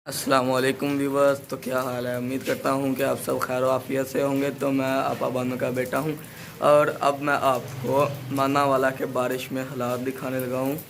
अस्सलाम वालेकुम व्यूवर्स। तो क्या हाल है? उम्मीद करता हूँ कि आप सब खैर आफियत से होंगे। तो मैं आपा बानो का बेटा हूँ और अब मैं आपको मानावाला के बारिश में हालात दिखाने लगा हूँ।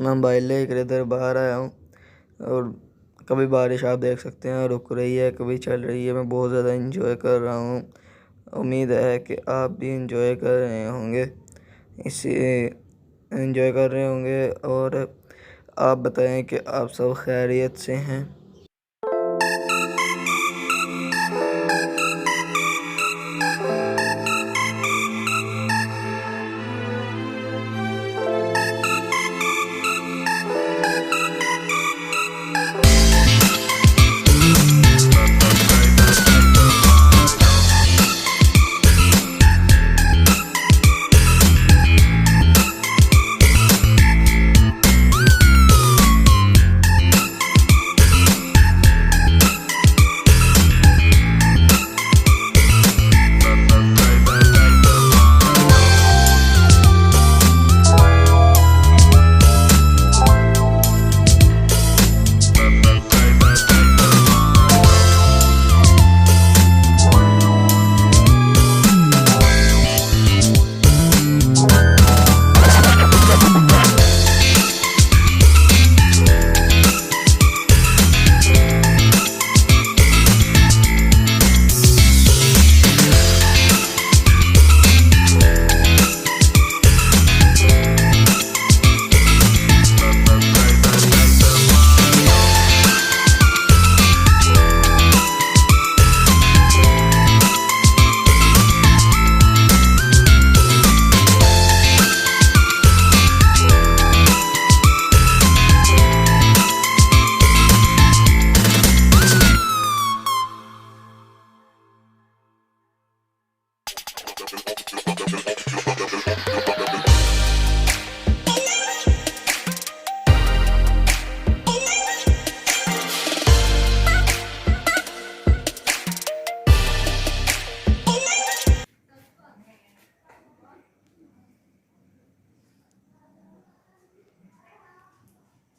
मैं मोबाइल लेकर इधर बाहर आया हूँ और कभी बारिश आप देख सकते हैं रुक रही है, कभी चल रही है। मैं बहुत ज़्यादा इंजॉय कर रहा हूँ। उम्मीद है कि आप भी इंजॉय कर रहे होंगे, इसी इंजॉय कर रहे होंगे। और आप बताएं कि आप सब खैरियत से हैं।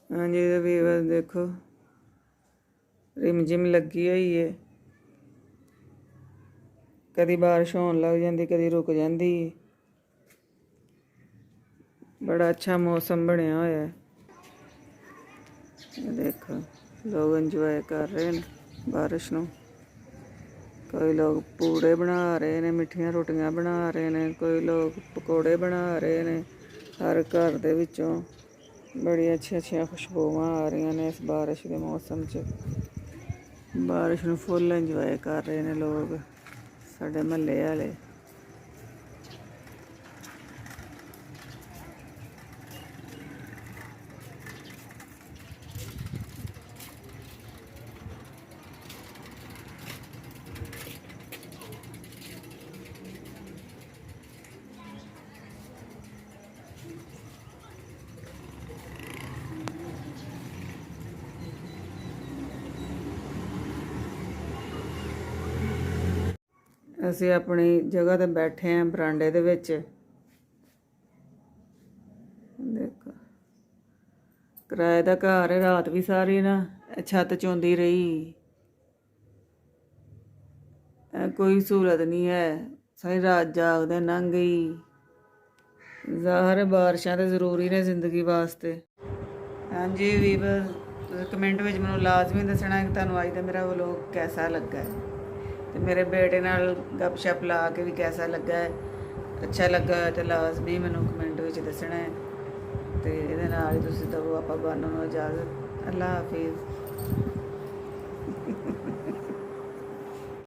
हाँ जी, अभी बस देखो रिमझिम लगी हुई है। कदी बारिश होने लग जाती, कदी रुक जाती। बड़ा अच्छा मौसम बनया होया है। देखो लोग इंजॉय कर रहे हैं बारिश नूं। कोई लोग पूड़े बना रहे हैं, मिठियां रोटियां बना रहे हैं, कोई लोग पकौड़े बना रहे हैं। हर घर दे विचों बड़ी अच्छी खुशबूआं आ रही ने इस बारिश के मौसम च। बारिश नूं फुल इंजॉय कर रहे हैं लोग, साडे महल्ले वाले। ਅਸੀਂ ਆਪਣੀ ਜਗ੍ਹਾ ਤੇ ਬੈਠੇ ਆਂ ਬਰਾਂਡੇ ਦੇ ਵਿੱਚ। ਦੇਖੋ ਕਿਰਾਏ ਦਾ ਘਰ ਹੈ। ਰਾਤ ਵੀ ਸਾਰੀ ਨਾ ਛੱਤ ਚੋਂਦੀ ਰਹੀ। ਕੋਈ ਸਹੂਲਤ ਨਹੀਂ ਹੈ। ਸਾਰੀ ਰਾਤ ਜਾਗਦੇ ਲੰਘ ਗਈ। ਜ਼ਾਹਰ ਹੈ ਬਾਰਿਸ਼ਾਂ ਤਾਂ ਜ਼ਰੂਰੀ ਨੇ ਜ਼ਿੰਦਗੀ ਵਾਸਤੇ। ਹਾਂਜੀ ਵੀਵਰ, ਤੁਸੀਂ ਕਮੈਂਟ ਵਿੱਚ ਮੈਨੂੰ ਲਾਜ਼ਮੀ ਦੱਸਣਾ ਕਿ ਤੁਹਾਨੂੰ ਅੱਜ ਦਾ ਮੇਰਾ ਵਲੋਗ ਕੈਸਾ ਲੱਗਾ ਤੇ ਮੇਰੇ ਬੇਟੇ ਨਾਲ ਗੱਪਸ਼ਪ ਲਾ ਕੇ ਵੀ ਕੈਸਾ ਲੱਗਾ। ਅੱਛਾ ਲੱਗਾ ਤੇ ਲਾਜ਼ਮੀ ਮੈਨੂੰ ਕਮੈਂਟ ਵਿੱਚ ਦੱਸਣਾ ਹੈ। ਤੇ ਇਹਦੇ ਨਾਲ ਹੀ ਤੁਸੀਂ ਦਿਓ ਆਪਾਂ ਬਾਨੋ ਨੂੰ ਇਜਾਜ਼ਤ। ਅੱਲਾ ਹਾਫਿਜ਼।